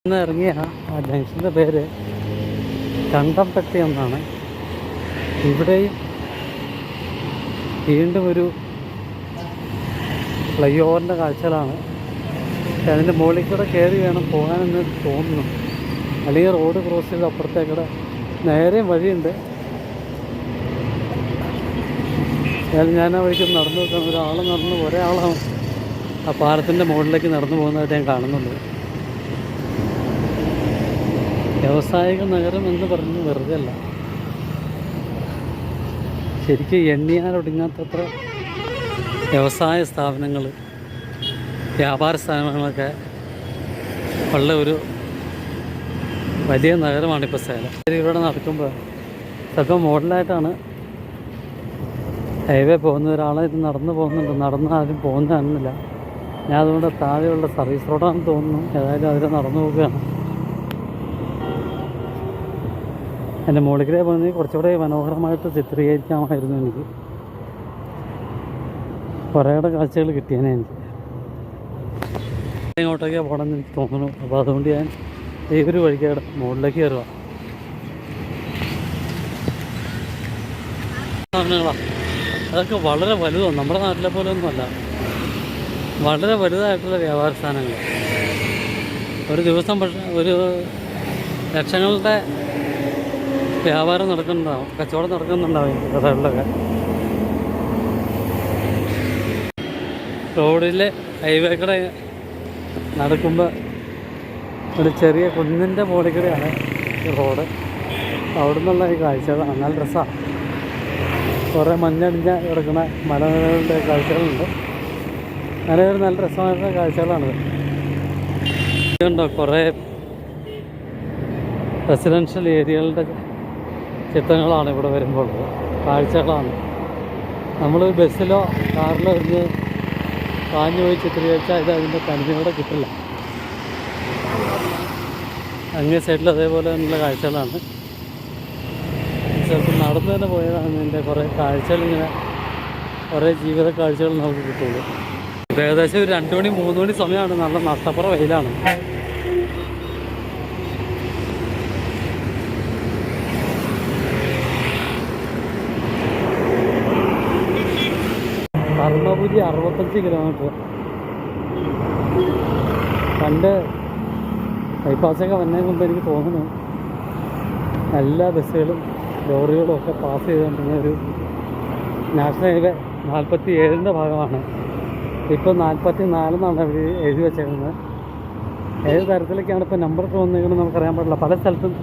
ഇന്ന് ഇറങ്ങിയ ആ ജംഗ്ഷൻ്റെ പേര് കണ്ടംപെട്ടി എന്നാണ്. ഇവിടെയും വീണ്ടും ഒരു ഫ്ലൈ ഓവറിൻ്റെ കാഴ്ചകളാണ്. അതിൻ്റെ മുകളിൽ കൂടെ കയറി വേണം പോകാനെന്ന് തോന്നുന്നു. അല്ലെങ്കിൽ റോഡ് ക്രോസ് ചെയ്ത് അപ്പുറത്തേക്കൂടെ നേരെയും വഴിയുണ്ട്. ഞാൻ ആ വഴിക്ക് നടന്നു നോക്കാം. ഒരാളാണ് ആ പാലത്തിൻ്റെ മുകളിലേക്ക് നടന്നു പോകുന്നതായിട്ട് ഞാൻ കാണുന്നുണ്ട്. വ്യാവസായിക നഗരം എന്ന് പറഞ്ഞ് വെറുതെ അല്ല, ശരിക്കും എണ്ണിയാലൊടുങ്ങാത്തത്ര വ്യവസായ സ്ഥാപനങ്ങൾ, വ്യാപാര സ്ഥാപനങ്ങളൊക്കെ ഉള്ള ഒരു വലിയ നഗരമാണിപ്പോൾ സേലം. ഇവിടെ നടക്കുമ്പോൾ ചിലപ്പോൾ മോഡലായിട്ടാണ് ഹൈവേ പോകുന്ന ഒരാളെ ഇത് നടന്നു പോകുന്നുണ്ട്. നടന്ന് ആരും പോകുന്ന കാണുന്നില്ല. ഞാൻ അതുകൊണ്ട് താഴെയുള്ള സർവീസ് റോഡാണെന്ന് തോന്നുന്നു. ഏതായാലും അതിൽ നടന്നു പോവുകയാണ്. എൻ്റെ മുകളിലേക്ക് പോകുന്നത് കുറച്ചുകൂടെ മനോഹരമായിട്ട് ചിത്രീകരിക്കാമായിരുന്നു. എനിക്ക് കുറേയുടെ കാഴ്ചകൾ കിട്ടിയേനെ. എനിക്ക് ഇങ്ങോട്ടേക്ക് പോകണമെന്ന് എനിക്ക് തോന്നുന്നു. അപ്പോൾ അതുകൊണ്ട് ഞാൻ ഈ ഒരു വഴിക്കാട് മുകളിലേക്ക് കയറുക. സാധനങ്ങളാണ് അതൊക്കെ വളരെ വലുതാണ്. നമ്മുടെ നാട്ടിലെ പോലെ ഒന്നുമല്ല, വളരെ വലുതായിട്ടുള്ള വ്യാപാര സ്ഥാനങ്ങൾ. ഒരു ദിവസം പക്ഷേ ഒരു ലക്ഷങ്ങളുടെ വ്യാപാരം നടക്കുന്നുണ്ടാവും, കച്ചവടം നടക്കുന്നുണ്ടാവും കഥകളിലൊക്കെ. റോഡിലെ ഹൈവേ കൂടെ നടക്കുമ്പോൾ ഒരു ചെറിയ കുന്നിൻ്റെ മുകളിൽ കൂടെയാണ് ഈ റോഡ്. അവിടെ നിന്നുള്ള ഈ കാഴ്ചകളാണ് നല്ല രസമാണ്. കുറേ മഞ്ഞടിഞ്ഞ കിടക്കുന്ന മലനിരകളുടെ കാഴ്ചകളുണ്ട്. അങ്ങനെ ഒരു നല്ല രസമായിട്ടുള്ള കാഴ്ചകളാണിത്. ഇതുണ്ടോ, കുറേ റെസിഡൻഷ്യൽ ഏരിയകളുടെ ചിത്രങ്ങളാണ് ഇവിടെ വരുമ്പോൾ, കാഴ്ചകളാണ്. നമ്മൾ ബസ്സിലോ കാറിലോ ഇരുന്ന് പാഞ്ഞു പോയി ചിത്രീകരിച്ചാൽ ഇത് അതിൻ്റെ തനിമയോടെ കിട്ടില്ല. അങ്ങേ സൈഡിൽ അതേപോലെ ഉള്ള കാഴ്ചകളാണ്. ചിലപ്പോൾ നടന്നു തന്നെ പോയതാണ്. ഇതിൻ്റെ കുറേ കാഴ്ചകളിങ്ങനെ, കുറേ ജീവിത കാഴ്ചകൾ നമുക്ക് കിട്ടുള്ളൂ. ഏകദേശം ഒരു 2 മണി 3 മണി സമയമാണ്. നല്ല നട്ടപ്പുറ വെയിലാണ്. ധർമ്മപുരി 65 കിലോമീറ്റർ. പണ്ട് ബൈപ്പാസൊക്കെ വന്നതിന് മുമ്പ് എനിക്ക് തോന്നുന്നു എല്ലാ ബസ്സുകളും ലോറികളും ഒക്കെ പാസ് ചെയ്തുകൊണ്ടിരുന്ന ഒരു നാഷണൽ ഹൈവേ 47ൻ്റെ ഭാഗമാണ്. ഇപ്പോൾ 44 എന്നാണ് അവർ എഴുതി വെച്ചേക്കുന്നത്. ഏത് തരത്തിലേക്കാണ് ഇപ്പോൾ നമ്പർ തോന്നുന്നതെന്ന് നമുക്കറിയാൻ പാടില്ല. പല സ്ഥലത്തും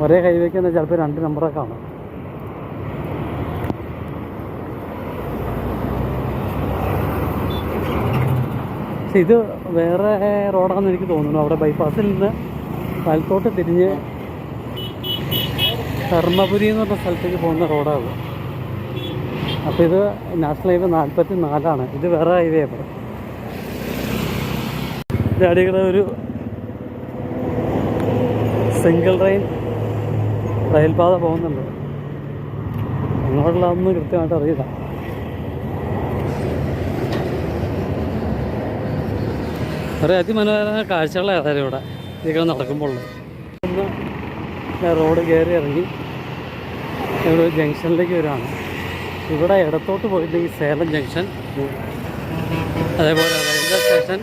ഒരേ ഹൈവേക്ക് തന്നെ ചിലപ്പോൾ 2 നമ്പറൊക്കെ കാണും. പക്ഷെ ഇത് വേറെ റോഡാണെന്ന് എനിക്ക് തോന്നുന്നു. അവിടെ ബൈപ്പാസിൽ നിന്ന് വലത്തോട്ട് തിരിഞ്ഞ് ധർമ്മപുരി എന്ന് പറഞ്ഞ സ്ഥലത്തേക്ക് പോകുന്ന റോഡാണ്. അപ്പോൾ ഇത് നാഷണൽ ഹൈവേ 44ആണ്. ഇത് വേറെ ഹൈവേ. അപ്പോൾ ഇതിൻ്റെ അടിയിലൂടെ ഒരു സിംഗിൾ റെയിൽപാത പോകുന്നുണ്ട്. അങ്ങോട്ടുള്ളതൊന്നും കൃത്യമായിട്ട് അറിയില്ല. കുറേ അതിമനോഹരമായ കാഴ്ചകളാണ് ഏതായാലും ഇവിടെ ഇതിങ്ങനെ നടക്കുമ്പോൾ. ഒന്ന് റോഡ് കയറി ഇറങ്ങി ഇവിടെ ഒരു ജംഗ്ഷനിലേക്ക് വരുവാണ്. ഇവിടെ ഇടത്തോട്ട് പോയിട്ടുണ്ടെങ്കിൽ സേലം ജംഗ്ഷൻ, അതേപോലെ റെയിൽവേ സ്റ്റേഷൻ,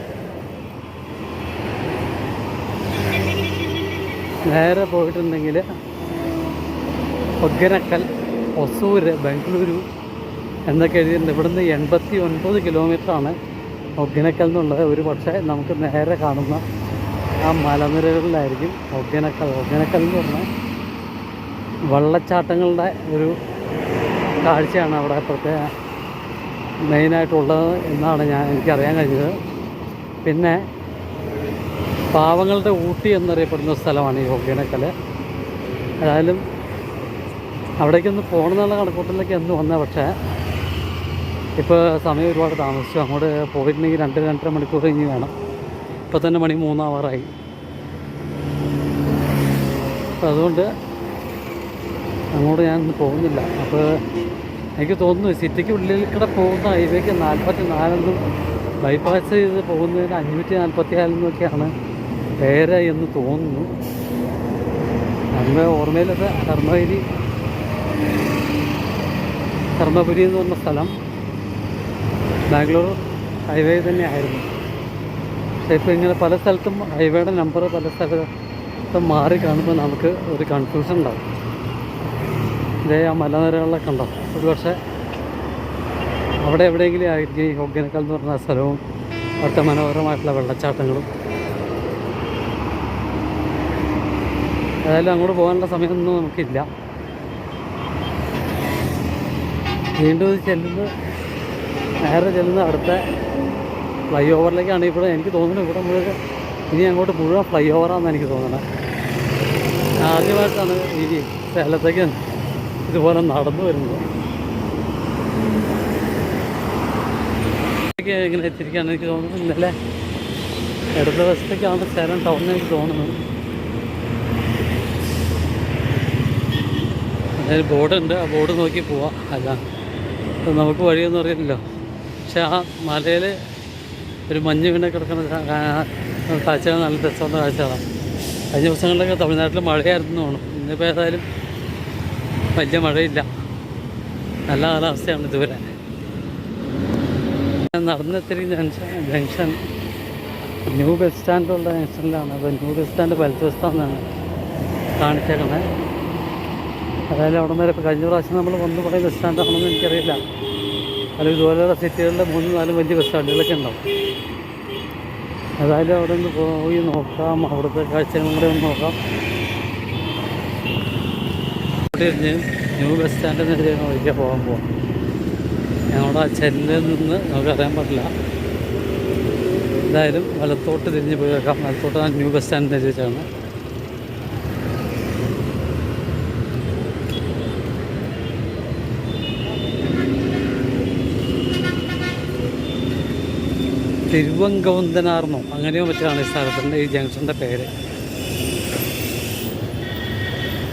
നേരെ പോയിട്ടുണ്ടെങ്കിൽ ഒഗ്ഗനക്കൽ, ഒസൂര്, ബംഗളൂരു എന്നൊക്കെ എഴുതിയിട്ടുണ്ട്. ഇവിടുന്ന് 89 കിലോമീറ്ററാണ് ഒഗ്ഗനക്കൽ എന്നുള്ളത്. ഒരു പക്ഷേ നമുക്ക് നേരെ കാണുന്ന ആ മലനിരകളിലായിരിക്കും ഒഗ്ഗനക്കൽ. ഒഗ്ഗനക്കൽ എന്ന് പറഞ്ഞാൽ വെള്ളച്ചാട്ടങ്ങളുടെ ഒരു കാഴ്ചയാണ് അവിടെ പ്രത്യേക മെയിനായിട്ടുള്ളത് എന്നാണ് എനിക്കറിയാൻ കഴിഞ്ഞത്. പിന്നെ പാവങ്ങളുടെ ഊട്ടി എന്നറിയപ്പെടുന്ന സ്ഥലമാണ് ഈ ഒഗ്ഗനക്കൽ. ഏതായാലും അവിടേക്കൊന്ന് പോകണമെന്നുള്ള കണക്കൂട്ടലിലേക്ക് എന്ന് വന്നത്. പക്ഷേ ഇപ്പോൾ സമയം ഒരുപാട് താമസിച്ചു. അങ്ങോട്ട് പോയിട്ടുണ്ടെങ്കിൽ 2-2.5 മണിക്കൂർ കഴിഞ്ഞ് വേണം. ഇപ്പോൾ തന്നെ മണി 3 ആവാറായി. അപ്പോൾ അതുകൊണ്ട് അങ്ങോട്ട് ഞാൻ പോകുന്നില്ല. അപ്പോൾ എനിക്ക് തോന്നുന്നു സിറ്റിക്ക് ഉള്ളിൽ കൂടെ പോകുന്ന ഹൈവേക്ക് 44 ബൈപ്പാസ് ചെയ്ത് പോകുന്നതിന് 544 എന്നൊക്കെയാണ് പേര എന്ന് തോന്നുന്നു. നമ്മുടെ ഓർമ്മയിലൊക്കെ ധർമ്മപുരി എന്ന് പറഞ്ഞ സ്ഥലം ബാംഗ്ലൂർ ഹൈവേ തന്നെ ആയിരുന്നു. പക്ഷേ ഇപ്പോൾ ഇങ്ങനെ പല സ്ഥലത്തും ഹൈവേയുടെ നമ്പർ പല സ്ഥലത്തും മാറി കാണുമ്പോൾ നമുക്ക് ഒരു കൺഫ്യൂഷൻ ഉണ്ടാവും. ഇതേ ആ മലനിരകളിലൊക്കെ ഉണ്ടാവും. ഒരു പക്ഷേ അവിടെ എവിടെയെങ്കിലും ആയിരിക്കും ഈ ഹൊഗനക്കൽ എന്ന് പറഞ്ഞ സ്ഥലവും അവിടുത്തെ മനോഹരമായിട്ടുള്ള വെള്ളച്ചാട്ടങ്ങളും. ഏതായാലും അങ്ങോട്ട് പോകാനുള്ള സമയമൊന്നും നമുക്കില്ല. വീണ്ടും നേരെ ചെല്ലുന്ന അടുത്ത ഫ്ലൈ ഓവറിലേക്കാണ്. ഇവിടെ എനിക്ക് തോന്നുന്നു ഇവിടെ മുഴുവൻ ഇനി അങ്ങോട്ട് മുഴുവൻ ഫ്ലൈ ഓവറാണെന്ന് എനിക്ക് തോന്നണേ. ആദ്യമായിട്ടാണ് ഈ സേലത്തേക്ക് ഇതുപോലെ നടന്നു വരുന്നത്. ഇങ്ങനെ എത്തിരിക്കുകയാണ് എനിക്ക് തോന്നുന്നു. ഇന്നലെ ഇടത് വശത്തേക്കാണ് സേലം ടൗണിൽ എനിക്ക് തോന്നുന്നത്. അതിൽ ബോർഡുണ്ട്, ആ ബോർഡ് നോക്കി പോവാം. അല്ല നമുക്ക് വഴിയൊന്നും അറിയില്ലല്ലോ. പക്ഷെ ആ മലയിൽ ഒരു മഞ്ഞ് വീണ് കിടക്കുന്ന കാഴ്ചകൾ നല്ല രസമുള്ള കാഴ്ചകളാണ്. കഴിഞ്ഞ ദിവസങ്ങളിലൊക്കെ തമിഴ്നാട്ടിൽ മഴയായിരുന്നു തോന്നും. ഇന്നിപ്പോൾ ഏതായാലും വലിയ മഴയില്ല, നല്ല കാലാവസ്ഥയാണ് ഇതുവരെ. നടന്നെത്തിരി ജംഗ്ഷൻ ന്യൂ ബസ് സ്റ്റാൻഡുള്ള ജംഗ്ഷനിലാണ്. അപ്പോൾ ന്യൂ ബസ് സ്റ്റാൻഡ് വലതുവശത്താണെന്നാണ് കാണിച്ചേക്കുന്നത്. അതായത് അവിടെ വരെ ഇപ്പോൾ കഴിഞ്ഞ പ്രാവശ്യം നമ്മൾ വന്നു പോയ ബസ് സ്റ്റാൻഡാണെന്ന് എനിക്കറിയില്ല. അല്ലെങ്കിൽ ഇതുപോലെയുള്ള സിറ്റികളിൽ 3-4 വലിയ ബസ് സ്റ്റാൻഡുകളൊക്കെ ഉണ്ടാവും. ഏതായാലും അവിടെ നിന്ന് പോയി നോക്കാം, അവിടുത്തെ കാഴ്ചകളും കൂടെ ഒന്ന് നോക്കാം. തിരിഞ്ഞ് ന്യൂ ബസ് സ്റ്റാൻഡിനെതിരെ ഒഴിക്കാൻ പോകാം. ഞങ്ങളുടെ ആ ചെല്ലിൽ നിന്ന് നമുക്കറിയാൻ പറ്റില്ല. എന്തായാലും വലത്തോട്ട് തിരിഞ്ഞ് പോയി വെക്കാം. വലത്തോട്ട് ആ ന്യൂ ബസ് സ്റ്റാൻഡിനെതിരെയാണ്. തിരുവങ്കവന്തനാർന്നോ അങ്ങനെയോ മറ്റാണ് ഈ സ്ഥലത്തിൻ്റെ ഈ ജംഗ്ഷൻ്റെ പേര്.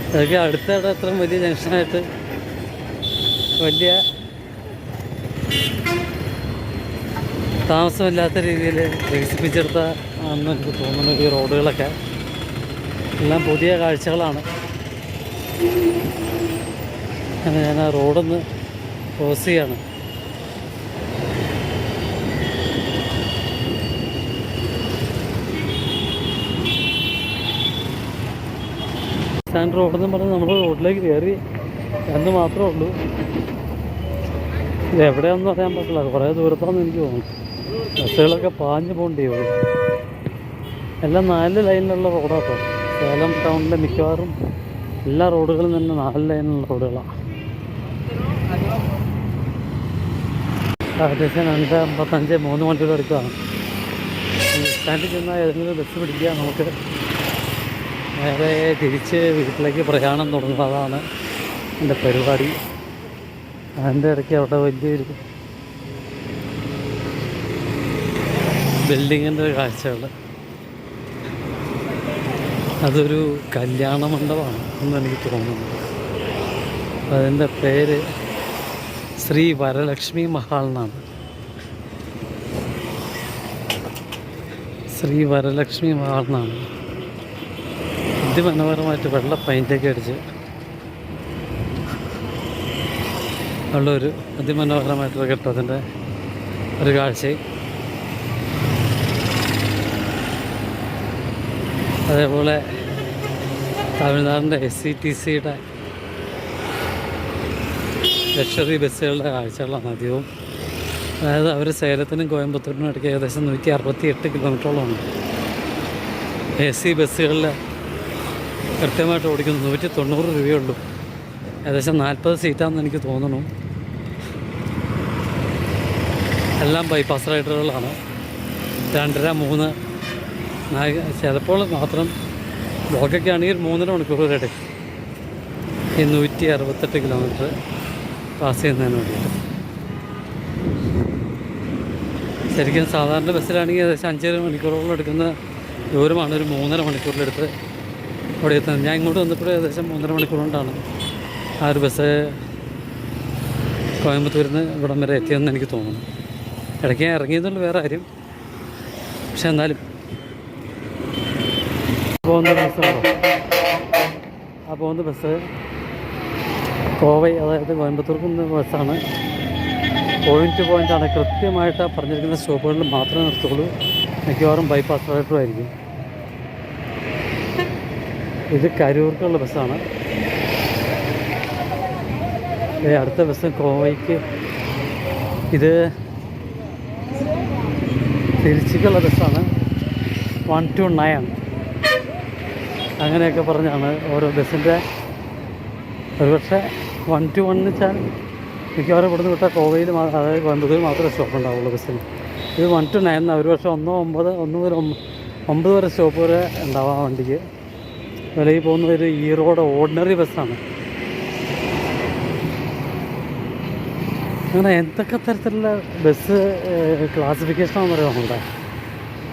അതൊക്കെ അടുത്തിടെ അത്രയും വലിയ ജംഗ്ഷനായിട്ട് വലിയ താമസമില്ലാത്ത രീതിയിൽ വികസിപ്പിച്ചെടുത്ത ആണെന്ന് എനിക്ക് തോന്നുന്നു. ഈ റോഡുകളൊക്കെ എല്ലാം പുതിയ കാഴ്ചകളാണ്. ഞാൻ ആ റോഡൊന്ന് ക്രോസ് ചെയ്യാണ്. സ്റ്റാൻഡ് റോഡെന്ന് പറഞ്ഞാൽ നമ്മൾ റോഡിലേക്ക് കയറി എന്ന് മാത്രമേ ഉള്ളൂ. ഇത് എവിടെയാണെന്ന് അറിയാൻ പറ്റില്ല. കുറേ ദൂരത്താണെന്ന് എനിക്ക് തോന്നുന്നു. ബസ്സുകളൊക്കെ പാഞ്ഞു പോകേണ്ടി വരും. എല്ലാം 4 ലൈനിലുള്ള റോഡാട്ടോ. സേലം ടൗണിലെ മിക്കവാറും എല്ലാ റോഡുകളും തന്നെ 4 ലൈനിലുള്ള റോഡുകളാണ്. ഏകദേശം 2:55 3 മണിക്കൂർ എടുക്കുകയാണ്. സ്റ്റാൻഡിൽ ചെന്നാൽ ഏതെങ്കിലും ബസ് പിടിക്കുക, നമുക്ക് നേരെ തിരിച്ച് വീട്ടിലേക്ക് പ്രയാണം തുടങ്ങുന്നതാണ് എൻ്റെ പരിപാടി. അതിൻ്റെ ഇടയ്ക്ക് അവിടെ വലിയൊരു ബിൽഡിങ്ങിൻ്റെ കാഴ്ചകൾ. അതൊരു കല്യാണ മണ്ഡപമാണ് എന്നെനിക്ക് തോന്നുന്നു. അതിൻ്റെ പേര് ശ്രീ വരലക്ഷ്മി മഹാൾ എന്നാണ്. ശ്രീ വരലക്ഷ്മി മഹാൾ എന്നാണ്. അതിമനോഹരമായിട്ട് വെള്ള പെയിൻ്റൊക്കെ അടിച്ച് ഉള്ളൊരു അതിമനോഹരമായിട്ടുള്ള കെട്ടിടത്തിൻ്റെ ഒരു കാഴ്ചയും, അതേപോലെ തമിഴ്നാടിൻ്റെ SCTCയുടെ ലക്ഷറി ബസ്സുകളുടെ കാഴ്ചകളാണ് അധികവും. അതായത് അവർ സേലത്തിനും കോയമ്പത്തൂരിനും ഇടയ്ക്ക് ഏകദേശം 168 കിലോമീറ്ററോളമുണ്ട്. AC ബസ്സുകളിൽ കൃത്യമായിട്ട് ഓടിക്കുന്നത് 190 രൂപയുള്ളൂ. ഏകദേശം 40 സീറ്റാണെന്ന് എനിക്ക് തോന്നുന്നു. എല്ലാം ബൈപ്പാസ് റൈഡറുകളാണ്. 2.5-3 ചിലപ്പോൾ മാത്രം ബ്ലോക്കൊക്കെ ആണെങ്കിൽ 3.5 മണിക്കൂർ വരെ എടുക്കും ഈ 168 കിലോമീറ്റർ പാസ് ചെയ്യുന്നതിന് വേണ്ടിയിട്ട്. ശരിക്കും സാധാരണ ബസ്സിലാണെങ്കിൽ ഏകദേശം 5 മണിക്കൂറോളം എടുക്കുന്ന ദൂരമാണ് ഒരു 3.5 മണിക്കൂറിലെടുത്ത് അവിടെ എത്തുന്നത്. ഞാൻ ഇങ്ങോട്ട് വന്നപ്പോൾ ഏകദേശം 3.5 മണിക്കൂർ കൊണ്ടാണ് ആ ഒരു ബസ് കോയമ്പത്തൂരിൽ നിന്ന് ഇവിടം വരെ എത്തിയെന്ന് എനിക്ക് തോന്നുന്നു. ഇടയ്ക്ക് ഞാൻ ഇറങ്ങിയെന്നുള്ള വേറെ കാര്യം. പക്ഷെ എന്നാലും പോകുന്ന ബസ്സാണോ? ആ പോകുന്ന ബസ് കോവൈ, അതായത് കോയമ്പത്തൂർക്ക് പോകുന്ന ബസ്സാണ്. പോയിൻ്റ് ടു പോയിൻ്റാണ്. കൃത്യമായിട്ട് പറഞ്ഞിരിക്കുന്ന സ്റ്റോപ്പുകളിൽ മാത്രമേ നിർത്തുള്ളൂ. മിക്കവാറും ബൈപ്പാസ് റൈഡറും ആയിരിക്കും. ഇത് കരൂർക്കുള്ള ബസ്സാണ്. അടുത്ത ബസ് കോവയ്ക്ക്. ഇത് തിരുച്ചിക്കുള്ള ബസ്സാണ്. 1 to 9 അങ്ങനെയൊക്കെ പറഞ്ഞാണ് ഓരോ ബസ്സിൻ്റെ. ഒരുപക്ഷെ 1 to 1 എന്ന് വെച്ചാൽ മിക്കവാറും ഇവിടുന്ന് വിട്ടാൽ കോവയിൽ, അതായത് കോയമ്പത്തൂർ മാത്രമേ സ്റ്റോപ്പ് ഉണ്ടാവുള്ളൂ ബസ്സിന്. ഇത് 1 to 9 ഒരുപക്ഷെ 1 മുതൽ 9 വരെ സ്റ്റോപ്പ് വരെ ഉണ്ടാവാം വണ്ടിക്ക്. അതുപോലെ ഈ പോകുന്ന ഒരു ഈറോഡ് ഓർഡിനറി ബസ്സാണ്. അങ്ങനെ എന്തൊക്കെ തരത്തിലുള്ള ബസ് ക്ലാസിഫിക്കേഷനാണെന്ന് അറിയാമുണ്ട്.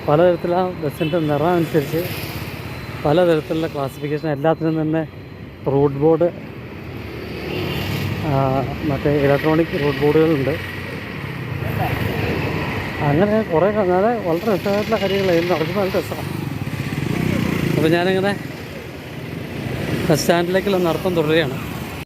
പലതരത്തിലുള്ള ബസ്സിൻ്റെ നിറം അനുസരിച്ച് പലതരത്തിലുള്ള ക്ലാസിഫിക്കേഷൻ. എല്ലാത്തിനും തന്നെ റൂട്ട് ബോർഡ്, മറ്റേ ഇലക്ട്രോണിക് റൂട്ട് ബോർഡുകളുണ്ട്. അങ്ങനെ കുറേ വളരെ രസമായിട്ടുള്ള കാര്യങ്ങളായിരുന്നു. നടക്കുന്ന നല്ല രസമാണ്. അപ്പോൾ ഞാനിങ്ങനെ ബസ് സ്റ്റാൻഡിലേക്കുള്ള നടത്തം തുടരുകയാണ്.